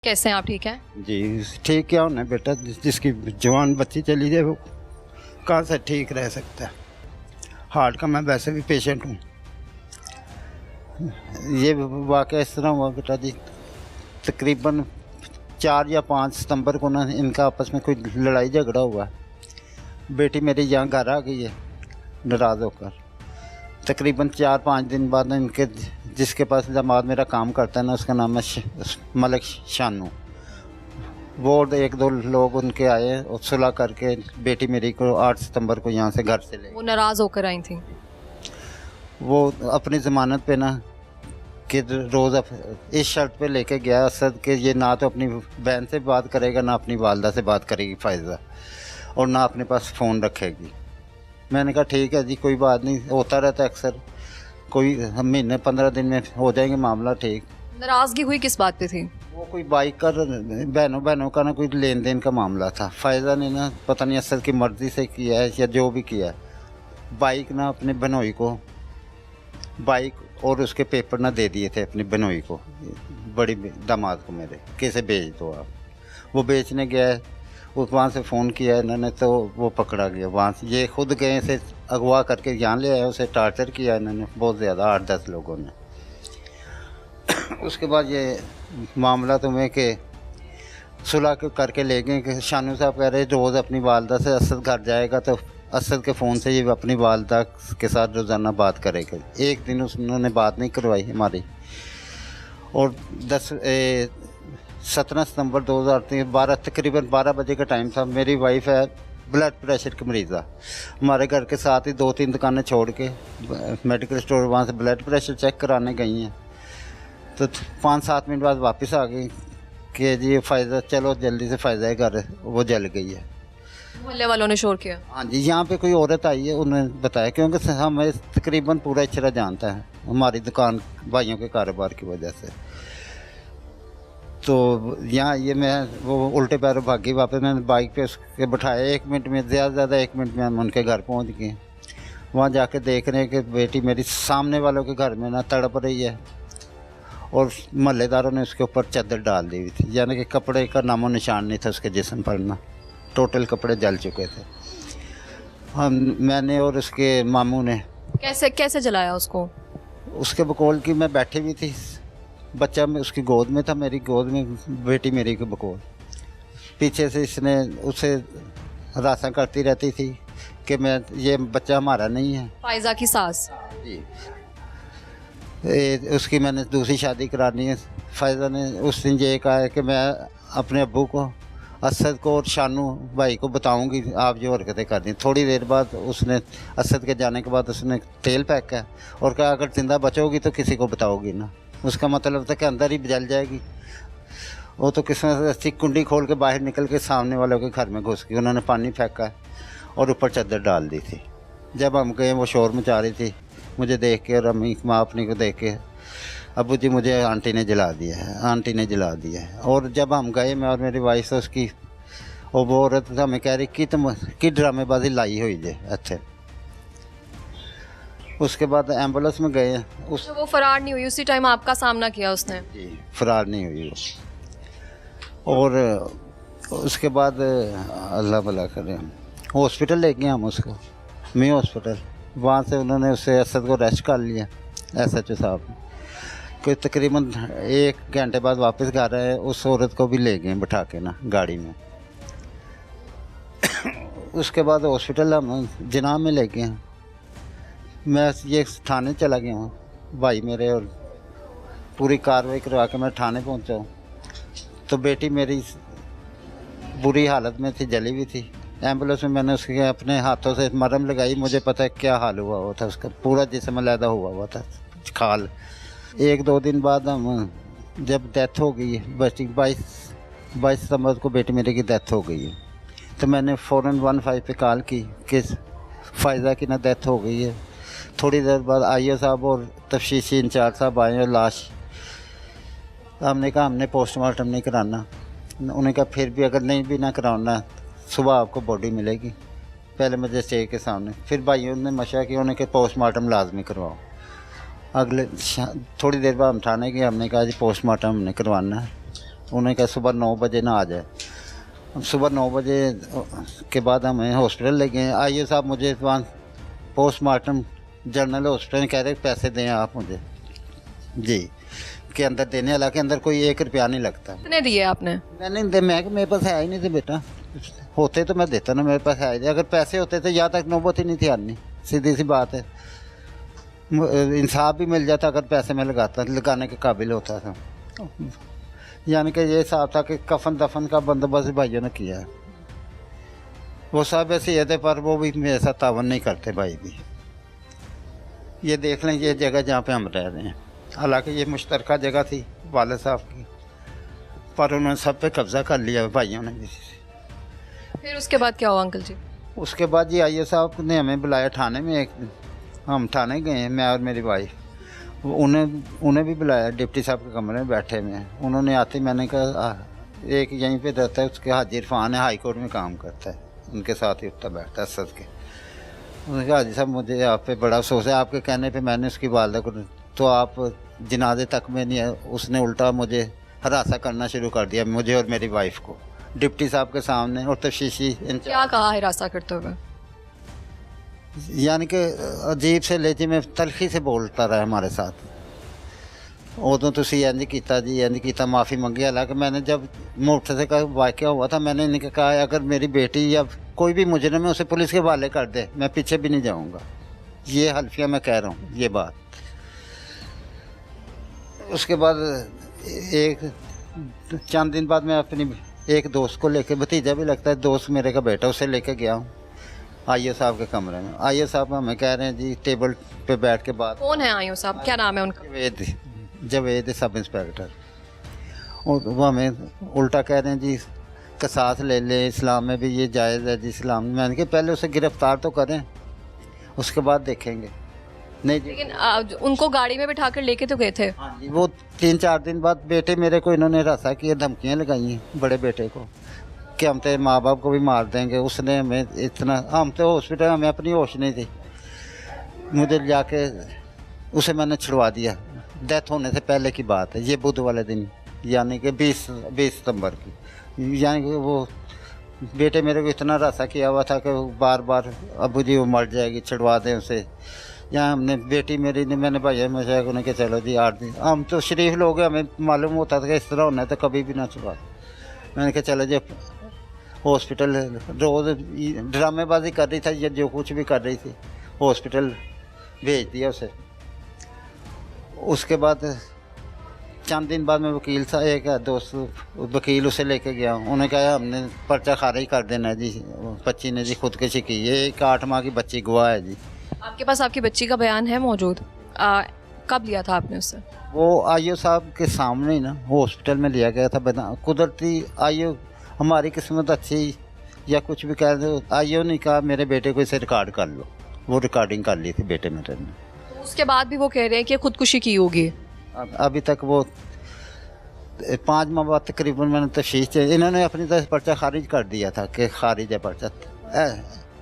कैसे हैं आप? ठीक हैं? जी ठीक क्या होना है बेटा, जिसकी जवान बच्ची चली जाए वो कहाँ से ठीक रह सकता है। हार्ट का मैं वैसे भी पेशेंट हूँ। ये वाक़या इस तरह हुआ बेटा जी, तकरीबन 4 या 5 सितंबर को ना इनका आपस में कोई लड़ाई झगड़ा हुआ। बेटी मेरी यहाँ घर आ गई है नाराज़ होकर। तकरीबन 4-5 दिन बाद ना इनके जिसके पास दामाद मेरा काम करता है ना, उसका नाम है मलिक शानू। वो और 1-2 लोग उनके आए और सुलह करके बेटी मेरी को 8 सितंबर को यहाँ से घर से ले। वो नाराज़ होकर आई थी? वो अपनी ज़मानत पे ना कि रोज़ इस शर्त पे लेके गया असद कि ये ना तो अपनी बहन से बात करेगा, ना अपनी वालदा से बात करेगी फ़ायज़ा, और ना अपने पास फ़ोन रखेगी। मैंने कहा ठीक है जी, कोई बात नहीं, होता रहता है अक्सर, कोई महीने 15 दिन में हो जाएंगे मामला ठीक। नाराज़गी हुई किस बात पे थी? वो कोई बाइक का बहनों का ना कोई लेन देन का मामला था। फ़ायज़ा ने ना पता नहीं असद की मर्ज़ी से किया है या जो भी किया है, बाइक ना अपने बनोई को बाइक और उसके पेपर ना दे दिए थे अपनी बनोई को, बड़ी दामाद को मेरे, कैसे बेच दो आप। वो बेचने गया है, वहाँ से फ़ोन किया इन्होंने तो वो पकड़ा गया। वहाँ से ये खुद गए से अगवा करके यहाँ ले आए, उसे टार्चर किया इन्होंने बहुत ज़्यादा, 8-10 लोगों ने। उसके बाद ये मामला तुम्हें कि सुलह करके ले गए कि शानू साहब कह रहे रोज़ अपनी वालदा से असद घर जाएगा तो असद के फ़ोन से ये अपनी वालदा के साथ रोज़ाना बात करेगा। एक दिन उन्होंने बात नहीं करवाई हमारी। और 17 सितंबर 2003 तकरीबन 12 बजे का टाइम था। मेरी वाइफ है ब्लड प्रेशर की मरीज़ा, हमारे घर के साथ ही 2-3 दुकानें छोड़ के मेडिकल स्टोर, वहाँ से ब्लड प्रेशर चेक कराने गई हैं। तो 5-7 मिनट बाद वापस आ गई कि जी फ़ायज़ा, चलो जल्दी से फ़ायज़ा है घर, वो जल गई है। मोहल्ले वालों ने शोर किया? हाँ जी, यहाँ पे कोई औरत आई है, उन्होंने बताया, क्योंकि हमें तकरीबन पूरा इचरा जानता है हमारी दुकान भाइयों के कारोबार की वजह से। तो यहाँ ये मैं वो उल्टे पैरों भागी वापस। मैंने बाइक पे उसके बिठाया, 1 मिनट में, ज़्यादा से ज़्यादा 1 मिनट में हम उनके घर पहुँच गए। वहाँ जाके देख रहे हैं कि बेटी मेरी सामने वालों के घर में ना तड़प रही है, और महल्लेदारों ने उसके ऊपर चादर डाल दी हुई थी, यानी कि कपड़े का नामो निशान नहीं था उसके जिस्म पर ना, टोटल कपड़े जल चुके थे। हम मैंने और उसके मामू ने कैसे जलाया उसको? उसके बकौल की मैं बैठी हुई थी, बच्चा में उसकी गोद में था, मेरी गोद में बेटी मेरी के बकौल। पीछे से इसने उसे हरासा करती रहती थी कि मैं, ये बच्चा हमारा नहीं है। फ़ायज़ा की सास? जी, उसकी मैंने दूसरी शादी करानी है। फ़ायज़ा ने उस दिन ये कहा है कि मैं अपने अब्बू को, असद को और शानू भाई को बताऊंगी आप जो हरकतें कर दी। थोड़ी देर बाद उसने, असद के जाने के बाद उसने तेल पैक किया और कहा अगर जिंदा बचोगी तो किसी को बताओगी ना। उसका मतलब था कि अंदर ही जल जाएगी। वो तो किस्मत से अच्छी कुंडी खोल के बाहर निकल के सामने वालों के घर में घुस गई। उन्होंने पानी फेंका और ऊपर चादर डाल दी थी। जब हम गए वो शोर मचा रही थी, मुझे देख के और अम्मी माँ अपनी को देख के, अबू जी मुझे आंटी ने जला दिया है, आंटी ने जला दिया है। और जब हम गए, मैं और मेरी वाइफ से, उसकी और वो औरत हमें कह रही कि तुम की ड्रामेबाजी लाई हुई है अच्छे। उसके बाद एम्बुलेंस में गए। तो वो फरार नहीं हुई उसी टाइम आपका सामना किया उसने? जी, फरार नहीं हुई वो। और उसके बाद अल्लाह भला करे, हॉस्पिटल ले गए हम उसको, मी हॉस्पिटल। वहाँ से उन्होंने उससे असद को अरेस्ट कर लिया, SHO साहब ने। कोई तकरीबन 1 घंटे बाद वापस घर आए, उस औरत को भी ले गए बिठा के ना गाड़ी में। उसके बाद हॉस्पिटल हम जनाब में ले गए। मैं ये थाने चला गया हूँ, भाई मेरे, और पूरी कार्रवाई करवा के मैं थाने पहुँचा हूँ। तो बेटी मेरी बुरी हालत में थी, जली हुई थी। एम्बुलेंस में मैंने उसके अपने हाथों से मरहम लगाई। मुझे पता है क्या हाल हुआ था उसका, पूरा जिस्म अलहदा हुआ था, खाल। 1-2 दिन बाद हम, जब डेथ हो गई है, 22 सितंबर को बेटी मेरी की डेथ हो गई है, तो मैंने फ़ौरन 15 पे कॉल की कि फ़ायज़ा की ना डेथ हो गई है। थोड़ी देर बाद IO साहब और तफ्तीशी इंचार्ज साहब आए और लाश, हमने कहा हमने पोस्टमार्टम नहीं कराना। उन्होंने कहा फिर भी अगर नहीं भी ना कराना, सुबह आपको बॉडी मिलेगी, पहले मजिस्ट्रेट के सामने। फिर भाइयों ने मशा किया, उन्होंने कहा पोस्टमार्टम लाजमी करवाओ। अगले थोड़ी देर बाद हम थाने गए, हमने कहा जी पोस्टमार्टम हमने करवाना है। उन्होंने कहा सुबह 9 बजे ना आ जाए। हम सुबह 9 बजे के बाद हमें हॉस्पिटल ले गए। आइए साहब मुझे वहाँ पोस्टमार्टम जनरल हॉस्पिटल कह रहे पैसे दें आप मुझे जी के अंदर देने, हालांकि अंदर कोई 1 रुपया नहीं लगता। कितने दिए आपने? मैंने दे, मैं मेरे पास है ही नहीं थे बेटा, होते तो मैं देता ना, मेरे पास है ही। अगर पैसे होते तो यहाँ तक नौबत ही नहीं थी आनी, सीधी सी बात है। इंसाफ भी मिल जाता अगर पैसे में लगाने के काबिल होता था। यानी कि ये हिसाब था कि कफन दफन का बंदोबस्त भाइयों ने किया है। वो सब ऐसे ये थे पर वो भी मेरे साथ तावन नहीं करते भाई भी। ये देख लें ये जगह जहाँ पे हम रह रहे हैं, हालांकि ये मुश्तरका जगह थी वाले साहब की, पर उन्होंने सब पे कब्जा कर लिया भाइयों ने भी। फिर उसके बाद क्या हुआ अंकल जी? उसके बाद जी आइए साहब ने हमें बुलाया थाने में। एक हम थाने गए, मैं और मेरी वाइफ, उन्हें भी बुलाया। डिप्टी साहब के कमरे में बैठे में उन्होंने आते, मैंने कहा एक यहीं पे रहता है, उसके हाजी इरफान है, हाई कोर्ट में काम करता है, उनके साथ ही उठता बैठता है सद के। उन्होंने कहा हाजी साहब मुझे आप पे बड़ा अफसोस है, आपके कहने पे मैंने उसकी वालदा को तो आप जनाजे तक में नहीं है, उसने उल्टा मुझे हरासा करना शुरू कर दिया, मुझे और मेरी वाइफ को डिप्टी साहब के सामने। और तफ्तीशी क्या कहा हिरासत करते हुए? यानी कि अजीब से लेजी में तलखी से बोलता रहा हमारे साथ। उदों तुसी इंज कीता जी, इंज कीता, माफ़ी मंगी। हालांकि मैंने जब मोटर का वाक़या हुआ था, मैंने इनके कहा अगर मेरी बेटी या कोई भी मुजरिम है उसे पुलिस के हवाले कर दे, मैं पीछे भी नहीं जाऊंगा। ये हल्फिया मैं कह रहा हूँ ये बात। उसके बाद एक चंद दिन बाद मैं अपनी एक दोस्त को लेके, भतीजा भी लगता है दोस्त मेरे का बेटा, उसे लेके गया हूँ आईओ साहब के कमरे में। आईओ साहब हमें कह रहे हैं जी टेबल पे बैठ के बात। कौन है आईओ साहब, क्या नाम है उनका? Javed sub inspector. और वो हमें उल्टा कह रहे हैं जी कसास ले ले, इस्लाम में भी ये जायज़ है जी। इस्लाम में मैंने कहा पहले उसे गिरफ्तार तो करें, उसके बाद देखेंगे। नहीं जी, लेकिन उनको गाड़ी में बिठा कर लेके तो गए थे। हाँ जी, वो 3-4 दिन बाद बेटे मेरे को इन्होंने हरासा किया, धमकियाँ लगाई हैं बड़े बेटे को कि हम तेरे माँ बाप को भी मार देंगे। उसने हमें इतना, हम तो हॉस्पिटल, हमें अपनी होश नहीं थी, मुझे जाके उसे मैंने छुड़वा दिया। डेथ होने से पहले की बात है, ये बुध वाले दिन, यानी कि 20 सितंबर की। यानी कि वो बेटे मेरे को इतना हरासा किया हुआ था कि बार बार अबू जी वो मर जाएगी, छुड़वा दें उसे। यहाँ हमने बेटी मेरी ने, मैंने भैया मुझे उन्हें कहा चलो जी 8 दिन, हम तो शरीफ लोग हैं, हमें मालूम होता था कि इस तरह होना है तो कभी भी ना छुड़वा। मैंने कहा चलो जी हॉस्पिटल, रोज़ ड्रामेबाजी कर रही था या जो कुछ भी कर रही थी, हॉस्पिटल भेज दिया उसे। उसके बाद चंद दिन बाद में वकील साहब, एक दोस्त वकील, उसे लेके गया। उन्होंने कहा हमने पर्चा खारिज कर देना है जी, बच्ची ने जी खुदकुशी की है, एक 8 माह की बच्ची गवाह है जी। आपके पास आपकी बच्ची का बयान है मौजूद? कब लिया था आपने उससे? वो आईओ साहब के सामने ही ना हॉस्पिटल में लिया गया था। बिना कुदरती आईओ, हमारी किस्मत अच्छी या कुछ भी कह दो, आईओ ने कहा मेरे बेटे को इसे रिकॉर्ड कर लो। वो रिकॉर्डिंग कर ली थी बेटे मेरे ने। तो उसके बाद भी वो कह रहे हैं कि खुदकुशी की होगी। अभी तक वो 5 माह बाद तकरीबन मैंने तफ्तीश, इन्होंने अपनी तरफ पर्चा खारिज कर दिया था कि खारिज है पर्चा।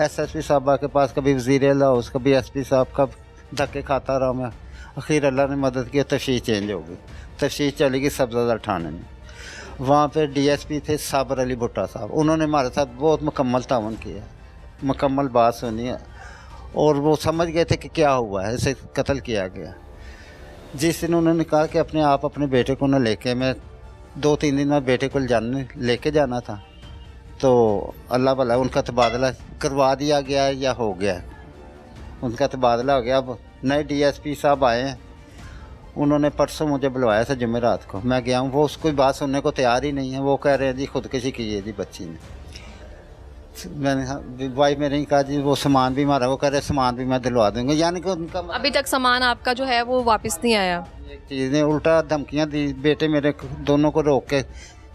SSP साहबा के पास कभी वज़ीर अला हाउस, कभी SP साहब का धक्के खाता रहा मैं। आखिर अल्लाह ने मदद की, तफ्तीश चेंज हो गई, तफ्तीश चली गई सब्ज़ादार थाने में। वहाँ पे DSP थे साबर अली भुट्टा साहब, उन्होंने हमारे साथ बहुत मुकम्मल तावन किया, मुकम्मल बात सुनी है, और वो समझ गए थे कि क्या हुआ है, इसे कत्ल किया गया। जिस दिन उन्होंने कहा कि अपने आप अपने बेटे को न लेके, मैं 2-3 दिन में बेटे को लेके जाना था, तो अल्लाह भला उनका तबादला करवा दिया गया है या हो गया है, उनका तबादला हो गया। अब नए DSP साहब आए हैं, उन्होंने परसों मुझे बुलवाया था जुमेरात को, मैं गया हूँ, वो उसको बात सुनने को तैयार ही नहीं है। वो कह रहे हैं जी खुदकुशी की है जी बच्ची ने। मैंने वाइफ मेरे ने कहा जी वो सामान भी मारा, वो कह रहे सामान भी मैं दिलवा दूँगा। यानी कि उनका अभी तक सामान आपका जो है वो वापस नहीं आया। एक चीज़ ने उल्टा धमकियाँ दी, बेटे मेरे दोनों को रोक के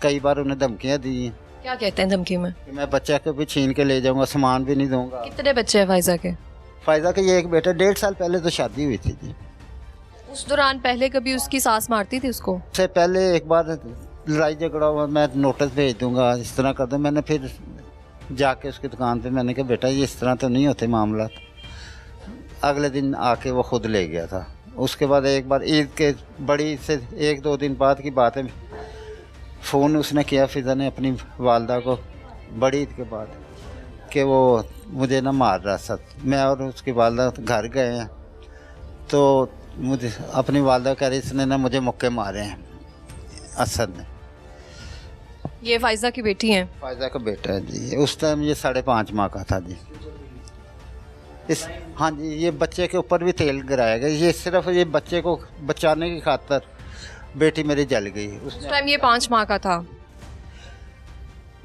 कई बार उन्हें धमकियाँ दी हैं। क्या कहते हैं धमकी में? कि मैं बच्चा को भी छीन के ले जाऊँगा, सामान भी नहीं दूँगा। कितने बच्चे हैं फायजा के? फायदा के ये एक बेटा, 1.5 साल पहले तो शादी हुई थी जी। उस दौरान पहले कभी उसकी सास मारती थी उसको? उससे पहले एक बार लड़ाई झगड़ा हुआ, मैं नोटिस भेज दूंगा, इस तरह कर दूँ। मैंने फिर जाके उसकी दुकान पे मैंने कहा बेटा ये इस तरह तो नहीं होते मामला। अगले दिन आके वो खुद ले गया था। उसके बाद एक बार ईद के बड़ी से 1-2 दिन बाद की बात है, फ़ोन उसने किया फिज़ा ने अपनी वालदा को बड़ी ईद के बाद कि वो मुझे ना मार रहा था। मैं और उसकी वालदा घर गए हैं तो मुझे अपनी वालदा कह रही इसने ना मुझे मुक्के मारे हैं असद ने। ये फाइजा की बेटी हैं। फायदा का बेटा है जी। उस टाइम ये 5.5 माह का था जी। हाँ जी, ये बच्चे के ऊपर भी तेल गिराया गया। ये सिर्फ ये बच्चे को बचाने की खातर बेटी मेरी जल गई। उस टाइम ये 5 माह का था।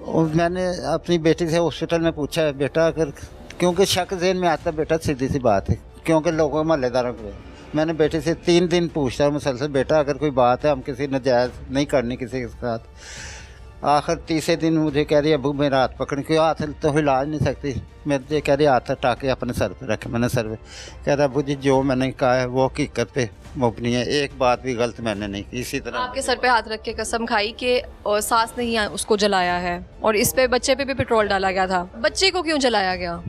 और मैंने अपनी बेटी से हॉस्पिटल में पूछा है बेटा अगर, क्योंकि शक ज़हन में आता बेटा सीधी सी बात है, क्योंकि लोगों मोहल्लेदारों को मैंने बेटे से 3 दिन पूछता हूँ मुसलसल बेटा अगर कोई बात है हम किसी नजायज़ नहीं करनी किसी के साथ। आखिर तीसरे दिन मुझे कह रही अबू मेरा हाथ पकड़, क्यों हाथ तो हिला नहीं सकती। मेरे कह रही हाथ टाके अपने सर पे रखे। मैंने सर पे कह रहा अबू जी जो मैंने कहा है वो हकीकत पे मुबनी है, एक बात भी गलत मैंने नहीं की। इसी तरह आपके सर पे हाथ रख के कसम खाई कि सास ने ही उसको जलाया है और इस पे बच्चे पे भी पेट्रोल डाला गया था। बच्चे को क्यों जलाया गया?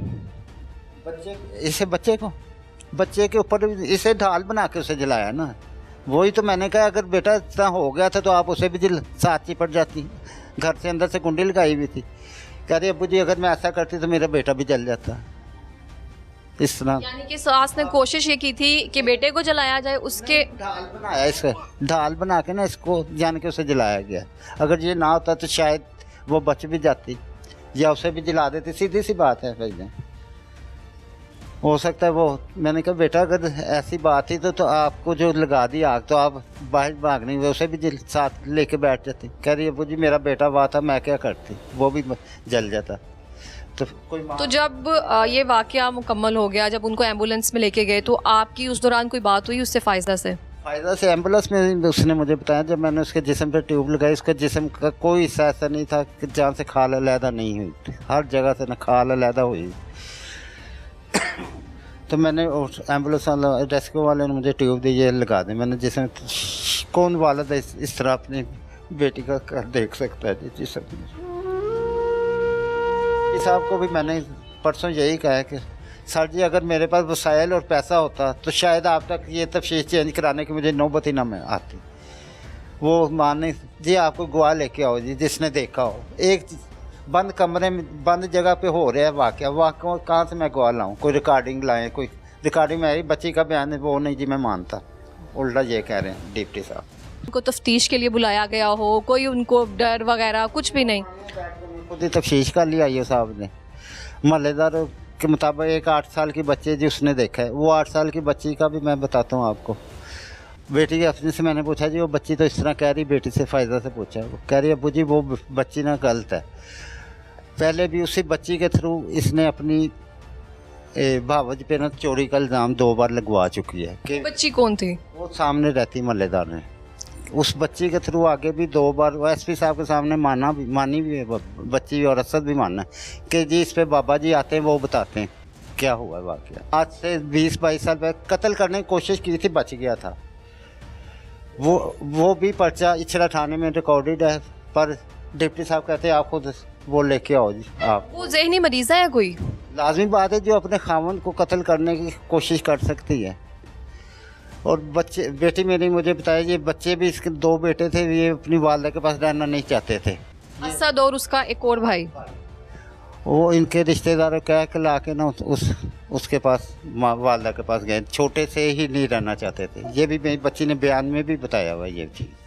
बच्चे के ऊपर इसे ढाल बना के उसे जलाया ना। वही तो मैंने कहा अगर बेटा इतना हो गया था तो आप उसे भी साथ चिपट जाती। घर से अंदर से कुंडी लगाई हुई थी। कह रही अब्बू जी अगर मैं ऐसा करती तो मेरा बेटा भी जल जाता। इस तरह यानी कि सास ने कोशिश ये की थी कि बेटे को जलाया जाए, उसके ढाल बनाया, इसका ढाल बना के ना इसको जान के उसे जलाया गया। अगर ये ना होता तो शायद वो बच भी जाती या उसे भी जला देती। सीधी सी बात है भाई। हो सकता है वो, मैंने कहा बेटा अगर ऐसी बात थी तो आपको जो लगा दी आग तो आप बाहर भागने हुए उसे भी साथ लेके बैठ जाते। कह रही अब्बू जी मेरा बेटा हुआ था मैं क्या करती, वो भी जल जाता। तो जब ये वाकया मुकम्मल हो गया, जब उनको एम्बुलेंस में लेके गए तो आपकी उस दौरान कोई बात हुई उससे फायदा से? एम्बुलेंस में उसने मुझे बताया जब मैंने उसके जिस्म पे ट्यूब लगाई उसका जिस्म का कोई हिस्सा ऐसा नहीं था कि जहाँ से खाल अलहदा नहीं हुई थी। हर जगह से न खाल अलहदा हुई। तो मैंने एम्बुलेंस वाला रेस्क्यू वाले ने मुझे ट्यूब दी ये लगा दी। मैंने जिसमें कौन वालद इस तरह अपनी बेटी का देख सकता है जी जिसम। साहब को भी मैंने परसों यही कहा है कि सर जी अगर मेरे पास वसाइल और पैसा होता तो शायद आप तक ये तफसीश चेंज कराने की मुझे नौबत ही ना में आती। वो माने जी आपको गवाह लेके आओ जी जिसने देखा हो। एक बंद कमरे में बंद जगह पे हो रहा है वाक़या, वहाँ कहाँ से मैं गवाह लाऊँ? कोई रिकॉर्डिंग लाएँ, कोई रिकॉर्डिंग में आई बच्ची का बयान है वो नहीं जी मैं मानता। उल्टा ये कह रहे हैं डिप्टी साहब। उनको तफ्तीश के लिए बुलाया गया हो, कोई उनको डर वगैरह कुछ भी नहीं? खुद ही तफ्तीश कर लिया ये साहब ने। मोहल्लेदार के मुताबिक एक 8 साल की बच्ची जी उसने देखा है। वो 8 साल की बच्ची का भी मैं बताता हूँ आपको। बेटी के अपने से मैंने पूछा जी वो बच्ची तो इस तरह कह रही, बेटी से फ़ायदा से पूछा, वो कह रही अब्बू जी वो बच्ची ना गलत है। पहले भी उसी बच्ची के थ्रू इसने अपनी भावज पे ना चोरी का इल्ज़ाम 2 बार लगवा चुकी है। कि बच्ची कौन थी? वो सामने रहती मोहल्लेदार ने। उस बच्ची के थ्रू आगे भी 2 बार वो एसपी साहब के सामने मानी भी है बच्ची और असद भी मानना है कि जी इस पे बाबा जी आते हैं वो बताते हैं क्या हुआ है वाक़या। आज से 20-22 साल पहले कत्ल करने की कोशिश की थी, बच गया था। वो भी पर्चा इचरा थाने में रिकॉर्डेड है। पर डिप्टी साहब कहते हैं आप खुद वो लेके आओ जी। आप वो ज़हनी मरीज़ है कोई? लाजमी बात है जो अपने खामन को कत्ल करने की कोशिश कर सकती है। और बच्चे बेटी मेरी मुझे बताया ये बच्चे भी, इसके 2 बेटे थे, ये अपनी वालदा के पास रहना नहीं चाहते थे। असद और उसका एक और भाई, वो इनके रिश्तेदारों कह के ला के ना उसके पास वालदा के पास गए। छोटे से ही नहीं रहना चाहते थे। ये भी मेरी बच्ची ने बयान में भी बताया हुआ ये चीज़।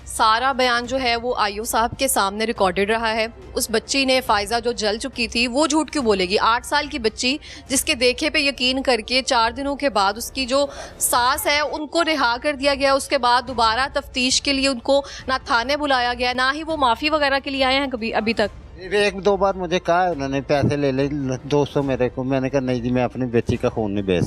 सारा बयान जो है वो आईओ साहब के सामने रिकॉर्डेड रहा है। उस बच्ची ने, फायजा जो जल चुकी थी, वो झूठ क्यों बोलेगी? 8 साल की बच्ची जिसके देखे पे यकीन करके 4 दिनों के बाद उसकी जो सास है उनको रिहा कर दिया गया। उसके बाद दोबारा तफ्तीश के लिए उनको ना थाने बुलाया गया, ना ही वो माफ़ी वगैरह के लिए आए हैं कभी अभी तक। 1-2 बार मुझे कहा है उन्होंने पैसे ले ले 200 मेरे को। मैंने कहा नहीं जी मैं अपनी बेटी का खून नहीं बेच